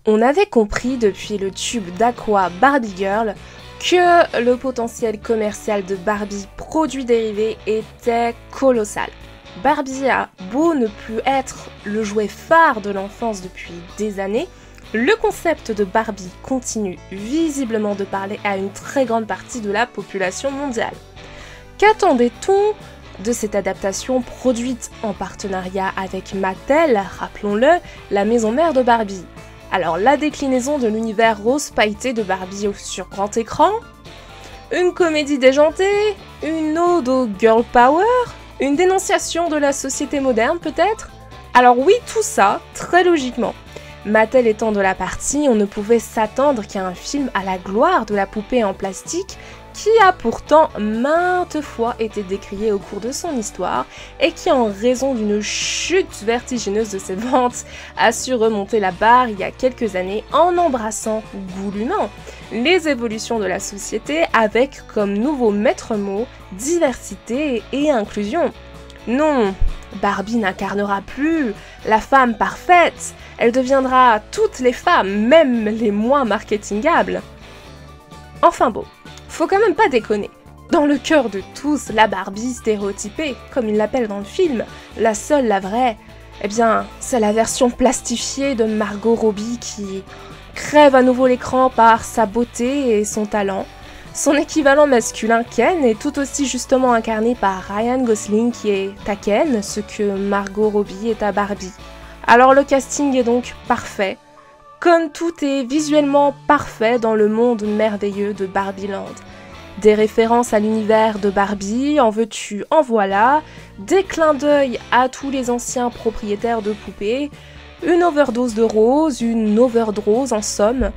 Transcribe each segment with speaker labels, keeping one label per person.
Speaker 1: On avait compris depuis le tube d'Aqua Barbie Girl que le potentiel commercial de Barbie produits dérivés était colossal. Barbie a beau ne plus être le jouet phare de l'enfance depuis des années, le concept de Barbie continue visiblement de parler à une très grande partie de la population mondiale. Qu'attendait-on de cette adaptation produite en partenariat avec Mattel, rappelons-le, la maison mère de Barbie? Alors, la déclinaison de l'univers rose pailleté de Barbie sur grand écran? Une comédie déjantée? Une ode au girl power? Une dénonciation de la société moderne peut-être? Alors oui, tout ça, très logiquement. Mattel étant de la partie, on ne pouvait s'attendre qu'à un film à la gloire de la poupée en plastique qui a pourtant maintes fois été décrié au cours de son histoire et qui, en raison d'une chute vertigineuse de ses ventes, a su remonter la barre il y a quelques années en embrassant goulûment les évolutions de la société avec comme nouveau maître mot diversité et inclusion. Non, Barbie n'incarnera plus la femme parfaite, elle deviendra toutes les femmes, même les moins marketingables. Enfin bon, faut quand même pas déconner. Dans le cœur de tous, la Barbie stéréotypée, comme ils l'appellent dans le film, la seule, la vraie, eh bien, c'est la version plastifiée de Margot Robbie qui crève à nouveau l'écran par sa beauté et son talent. Son équivalent masculin Ken est tout aussi justement incarné par Ryan Gosling qui est à Ken, ce que Margot Robbie est à Barbie. Alors le casting est donc parfait, comme tout est visuellement parfait dans le monde merveilleux de Barbieland. Des références à l'univers de Barbie, en veux-tu, en voilà, des clins d'œil à tous les anciens propriétaires de poupées, une overdose de rose, une overdose en somme.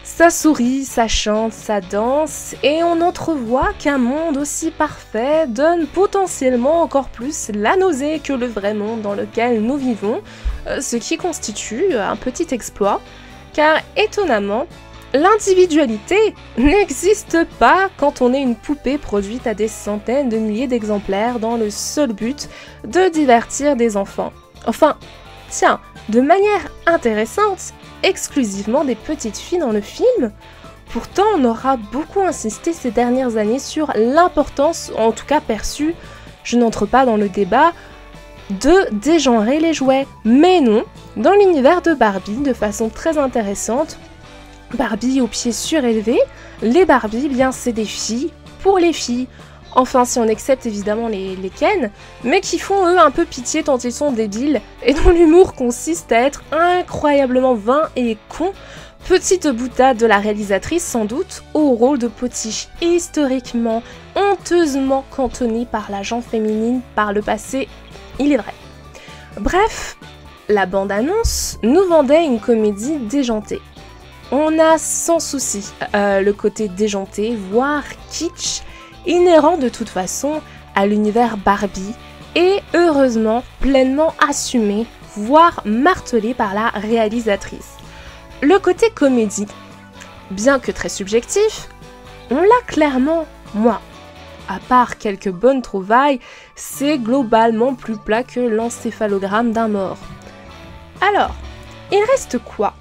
Speaker 1: Ça sourit, ça chante, ça danse, et on entrevoit qu'un monde aussi parfait donne potentiellement encore plus la nausée que le vrai monde dans lequel nous vivons, ce qui constitue un petit exploit, car étonnamment, l'individualité n'existe pas quand on est une poupée produite à des centaines de milliers d'exemplaires dans le seul but de divertir des enfants. Enfin, tiens, de manière intéressante, exclusivement des petites filles dans le film. Pourtant, on aura beaucoup insisté ces dernières années sur l'importance, en tout cas perçue, je n'entre pas dans le débat, de dégenrer les jouets. Mais non, dans l'univers de Barbie, de façon très intéressante, Barbie aux pieds surélevés, les Barbie, bien c'est des filles pour les filles. Enfin, si on accepte évidemment les Ken, mais qui font eux un peu pitié tant ils sont débiles, et dont l'humour consiste à être incroyablement vain et con. Petite boutade de la réalisatrice sans doute, au rôle de potiche historiquement, honteusement cantonné par la gent féminine par le passé, il est vrai. Bref, la bande-annonce nous vendait une comédie déjantée. On a sans souci le côté déjanté, voire kitsch, inhérent de toute façon à l'univers Barbie et heureusement pleinement assumé, voire martelé par la réalisatrice. Le côté comédie, bien que très subjectif, on l'a clairement, moi. À part quelques bonnes trouvailles, c'est globalement plus plat que l'encéphalogramme d'un mort. Alors, il reste quoi?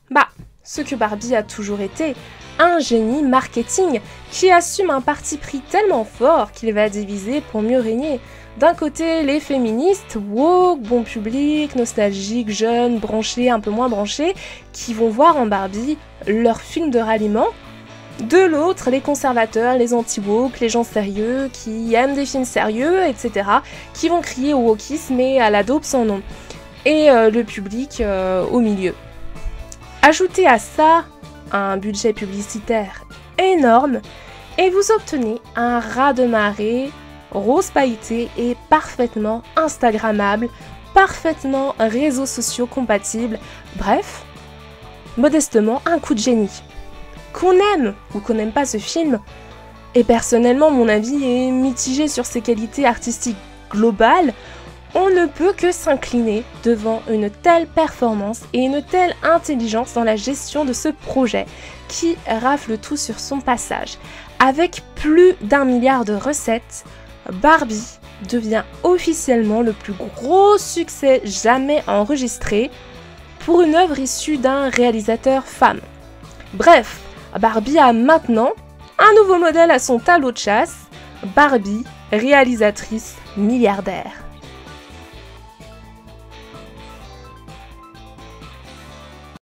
Speaker 1: Bah, ce que Barbie a toujours été, un génie marketing qui assume un parti pris tellement fort qu'il va diviser pour mieux régner. D'un côté, les féministes, woke, bon public, nostalgiques, jeunes, branchés, un peu moins branchés, qui vont voir en Barbie leur film de ralliement. De l'autre, les conservateurs, les anti-woke, les gens sérieux, qui aiment des films sérieux, etc., qui vont crier au wokisme et à la dope sans nom. Et le public au milieu. Ajoutez à ça un budget publicitaire énorme et vous obtenez un raz-de-marée rose pailleté et parfaitement instagrammable, parfaitement réseaux sociaux compatible, bref, modestement un coup de génie. Qu'on aime ou qu'on n'aime pas ce film, et personnellement mon avis est mitigé sur ses qualités artistiques globales, on ne peut que s'incliner devant une telle performance et une telle intelligence dans la gestion de ce projet qui rafle tout sur son passage. Avec plus d'1 milliard de recettes, Barbie devient officiellement le plus gros succès jamais enregistré pour une œuvre issue d'un réalisateur femme. Bref, Barbie a maintenant un nouveau modèle à son tableau de chasse, Barbie, réalisatrice milliardaire.